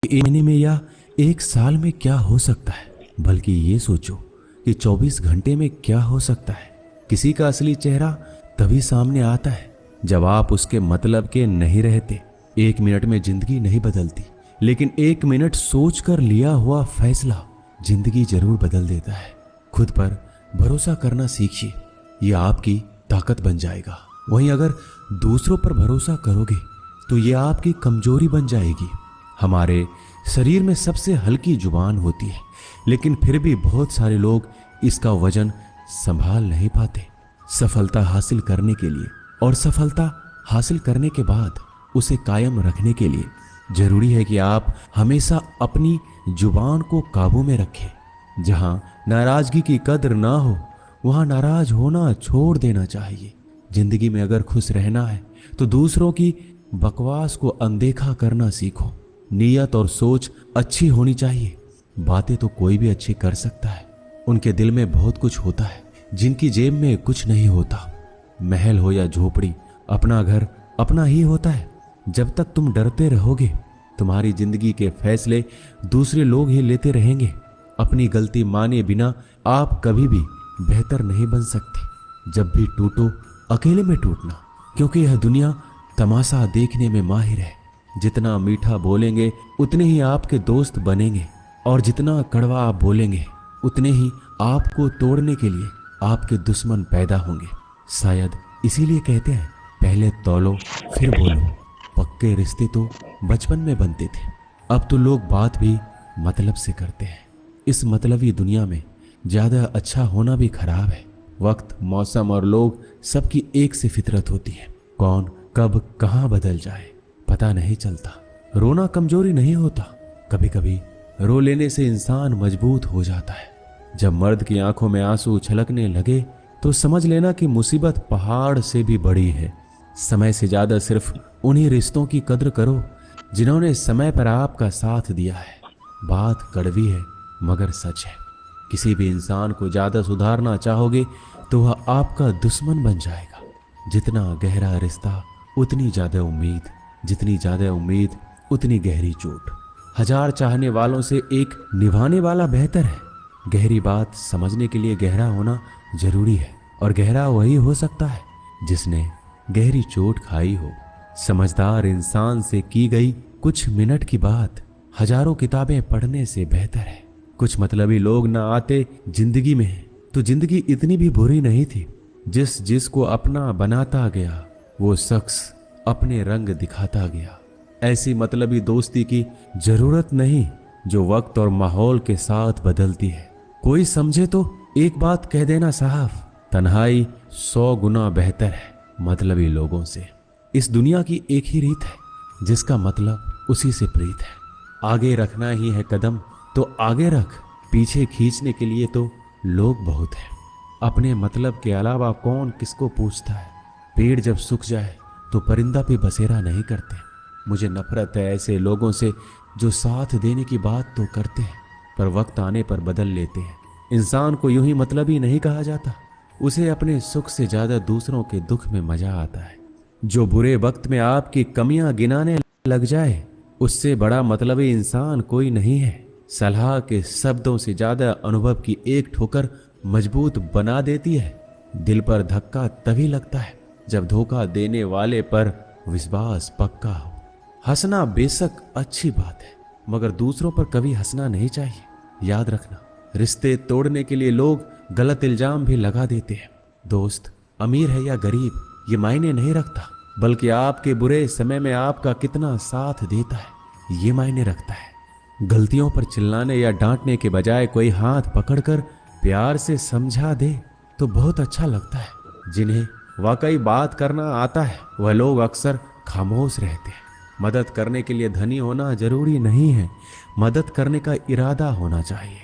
एक महीने में या एक साल में क्या हो सकता है, बल्कि ये सोचो कि 24 घंटे में क्या हो सकता है। किसी का असली चेहरा तभी सामने आता है जब आप उसके मतलब के नहीं रहते। 1 मिनट में जिंदगी नहीं बदलती, लेकिन 1 मिनट सोचकर लिया हुआ फैसला जिंदगी जरूर बदल देता है। खुद पर भरोसा करना सीखिए, यह आपकी ताकत बन जाएगा। वहीं अगर दूसरों पर भरोसा करोगे तो यह आपकी कमजोरी बन जाएगी। हमारे शरीर में सबसे हल्की जुबान होती है, लेकिन फिर भी बहुत सारे लोग इसका वजन संभाल नहीं पाते। सफलता हासिल करने के लिए और सफलता हासिल करने के बाद उसे कायम रखने के लिए जरूरी है कि आप हमेशा अपनी जुबान को काबू में रखें। जहां नाराजगी की कद्र ना हो, वहां नाराज होना छोड़ देना चाहिए। जिंदगी में अगर खुश रहना है तो दूसरों की बकवास को अनदेखा करना सीखो। नीयत और सोच अच्छी होनी चाहिए। बातें तो कोई भी अच्छी कर सकता है, उनके दिल में बहुत कुछ होता है जिनकी जेब में कुछ नहीं होता। महल हो या झोपड़ी, अपना घर अपना ही होता है। जब तक तुम डरते रहोगे, तुम्हारी जिंदगी के फैसले दूसरे लोग ही लेते रहेंगे। अपनी गलती माने बिना आप कभी भी बेहतर नहीं बन सकते। जब भी टूटो, अकेले में टूटना, क्योंकि यह दुनिया तमाशा देखने में माहिर है। जितना मीठा बोलेंगे उतने ही आपके दोस्त बनेंगे, और जितना कड़वा आप बोलेंगे उतने ही आपको तोड़ने के लिए आपके दुश्मन पैदा होंगे। शायद इसीलिए कहते हैं, पहले तौलो फिर बोलो। पक्के रिश्ते तो बचपन में बनते थे, अब तो लोग बात भी मतलब से करते हैं। इस मतलबी दुनिया में ज्यादा अच्छा होना भी खराब है। वक्त, मौसम और लोग सबकी एक सी फितरत होती है। कौन कब कहां बदल जाए पता नहीं चलता। रोना कमजोरी नहीं होता, कभी कभी रो लेने से इंसान मजबूत हो जाता है। जब मर्द की आंखों में आंसू छलकने लगे तो समझ लेना कि मुसीबत पहाड़ से भी बड़ी है। समय से ज्यादा सिर्फ उन्हीं रिश्तों की कद्र करो जिन्होंने समय पर आपका साथ दिया है। बात कड़वी है मगर सच है। किसी भी इंसान को ज्यादा सुधारना चाहोगे तो वह आपका दुश्मन बन जाएगा। जितना गहरा रिश्ता उतनी ज्यादा उम्मीद, जितनी ज्यादा उम्मीद उतनी गहरी चोट। 1000 चाहने वालों से एक निभाने वाला बेहतर है। गहरी बात समझने के लिए गहरा होना जरूरी है, और गहरा वही हो सकता है जिसने गहरी चोट खाई हो। समझदार इंसान से की गई कुछ मिनट की बात हजारों किताबें पढ़ने से बेहतर है। कुछ मतलबी लोग ना आते जिंदगी में तो जिंदगी इतनी भी बुरी नहीं थी। जिसको अपना बनाता गया वो शख्स अपने रंग दिखाता गया। ऐसी मतलबी दोस्ती की जरूरत नहीं जो वक्त और माहौल के साथ बदलती है। कोई समझे तो एक बात कह देना साहब, तन्हाई 100 गुना बेहतर है मतलबी लोगों से। इस दुनिया की एक ही रीत है, जिसका मतलब उसी से प्रीत है। आगे रखना ही है कदम तो आगे रख, पीछे खींचने के लिए तो लोग बहुत हैं। अपने मतलब के अलावा कौन किसको पूछता है। पेड़ जब सूख जाए तो परिंदा पे बसेरा नहीं करते। मुझे नफरत है ऐसे लोगों से जो साथ देने की बात तो करते हैं पर वक्त आने पर बदल लेते हैं। इंसान को यूं ही मतलबी नहीं कहा जाता, उसे अपने सुख से ज्यादा दूसरों के दुख में मजा आता है। जो बुरे वक्त में आपकी कमियां गिनाने लग जाए, उससे बड़ा मतलबी इंसान कोई नहीं है। सलाह के शब्दों से ज्यादा अनुभव की एक ठोकर मजबूत बना देती है। दिल पर धक्का तभी लगता है जब धोखा देने वाले पर विश्वास पक्का हो। हंसना बेशक अच्छी बात है, मगर दूसरों पर कभी हंसना नहीं चाहिए। याद रखना, रिश्ते तोड़ने के लिए लोग गलत इल्जाम भी लगा देते हैं। दोस्त अमीर है या गरीब ये मायने नहीं रखता, बल्कि आपके बुरे समय में आपका कितना साथ देता है ये मायने रखता है। गलतियों पर चिल्लाने या डांटने के बजाय कोई हाथ पकड़कर प्यार से समझा दे तो बहुत अच्छा लगता है। जिन्हें वाकई बात करना आता है वह लोग अक्सर खामोश रहते हैं। मदद करने के लिए धनी होना जरूरी नहीं है, मदद करने का इरादा होना चाहिए।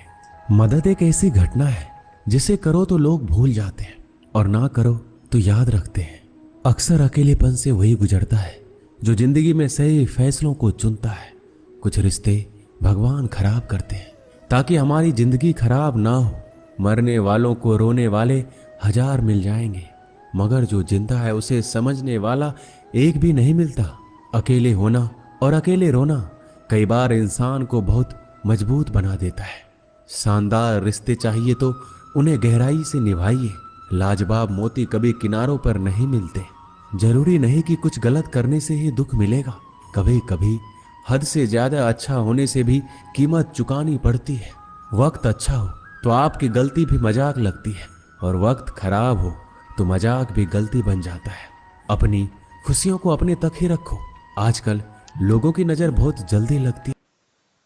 मदद एक ऐसी घटना है जिसे करो तो लोग भूल जाते हैं और ना करो तो याद रखते हैं। अक्सर अकेलेपन से वही गुजरता है जो जिंदगी में सही फैसलों को चुनता है। कुछ रिश्ते भगवान खराब करते हैं ताकि हमारी जिंदगी खराब ना हो। मरने वालों को रोने वाले 1000 मिल जाएंगे, मगर जो जिंदा है उसे समझने वाला एक भी नहीं मिलता। अकेले होना और अकेले रोना कई बार इंसान को बहुत मजबूत बना देता है। शानदार रिश्ते चाहिए तो उन्हें गहराई से निभाइए। लाजवाब मोती कभी किनारों पर नहीं मिलते। जरूरी नहीं कि कुछ गलत करने से ही दुख मिलेगा। कभी कभी हद से ज्यादा अच्छा होने से भी कीमत चुकानी पड़ती है। वक्त अच्छा हो तो आपकी गलती भी मजाक लगती है, और वक्त खराब हो तो मजाक भी गलती बन जाता है। अपनी खुशियों को अपने तक ही रखो। आजकल लोगों की नजर बहुत जल्दी लगती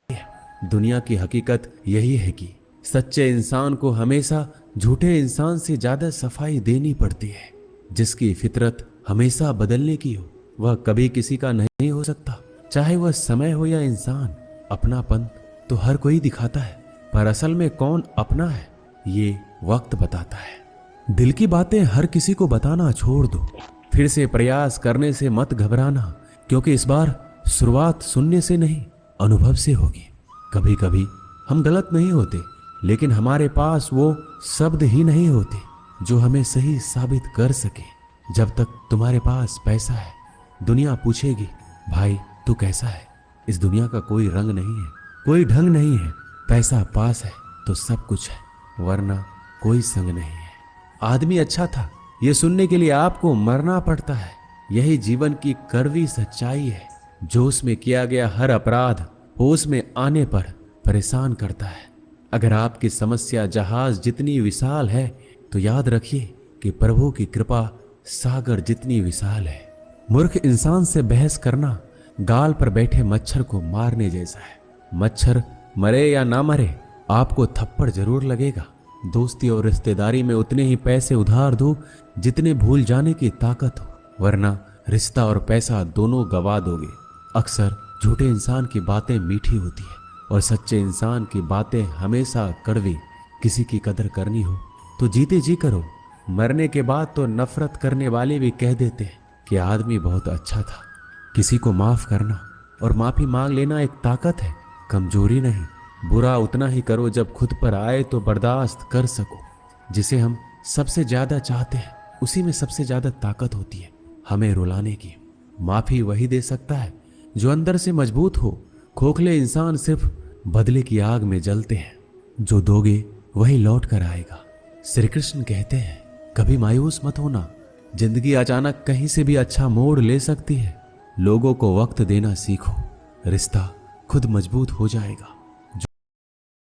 है। दुनिया की हकीकत यही है कि सच्चे इंसान को हमेशा झूठे इंसान से ज्यादा सफाई देनी पड़ती है। जिसकी फितरत हमेशा बदलने की हो वह कभी किसी का नहीं हो सकता, चाहे वह समय हो या इंसान। अपनापन तो हर कोई दिखाता है, पर असल में कौन अपना है ये वक्त बताता है। दिल की बातें हर किसी को बताना छोड़ दो। फिर से प्रयास करने से मत घबराना, क्योंकि इस बार शुरुआत सुनने से नहीं अनुभव से होगी। कभी कभी हम गलत नहीं होते, लेकिन हमारे पास वो शब्द ही नहीं होते जो हमें सही साबित कर सके। जब तक तुम्हारे पास पैसा है दुनिया पूछेगी, भाई तू कैसा है। इस दुनिया का कोई रंग नहीं है, कोई ढंग नहीं है। पैसा पास है तो सब कुछ है, वरना कोई संग नहीं है। आदमी अच्छा था ये सुनने के लिए आपको मरना पड़ता है। यही जीवन की कड़वी सच्चाई है। जोश में किया गया हर अपराध होश में आने पर परेशान करता है। अगर आपकी समस्या जहाज जितनी विशाल है तो याद रखिए कि प्रभु की कृपा सागर जितनी विशाल है। मूर्ख इंसान से बहस करना गाल पर बैठे मच्छर को मारने जैसा है। मच्छर मरे या ना मरे आपको थप्पड़ जरूर लगेगा। दोस्ती और रिश्तेदारी में उतने ही पैसे उधार दो जितने भूल जाने की ताकत हो, वरना रिश्ता और पैसा दोनों गवा दोगे। अक्सर झूठे इंसान की बातें मीठी होती है और सच्चे इंसान की बातें हमेशा कड़वी। किसी की कदर करनी हो तो जीते जी करो। मरने के बाद तो नफरत करने वाले भी कह देते हैं कि आदमी बहुत अच्छा था। किसी को माफ करना और माफी मांग लेना एक ताकत है, कमजोरी नहीं। बुरा उतना ही करो जब खुद पर आए तो बर्दाश्त कर सको। जिसे हम सबसे ज्यादा चाहते हैं उसी में सबसे ज्यादा ताकत होती है हमें रुलाने की। माफी वही दे सकता है जो अंदर से मजबूत हो। खोखले इंसान सिर्फ बदले की आग में जलते हैं। जो दोगे वही लौट कर आएगा। श्री कृष्ण कहते हैं कभी मायूस मत होना, जिंदगी अचानक कहीं से भी अच्छा मोड़ ले सकती है। लोगों को वक्त देना सीखो, रिश्ता खुद मजबूत हो जाएगा।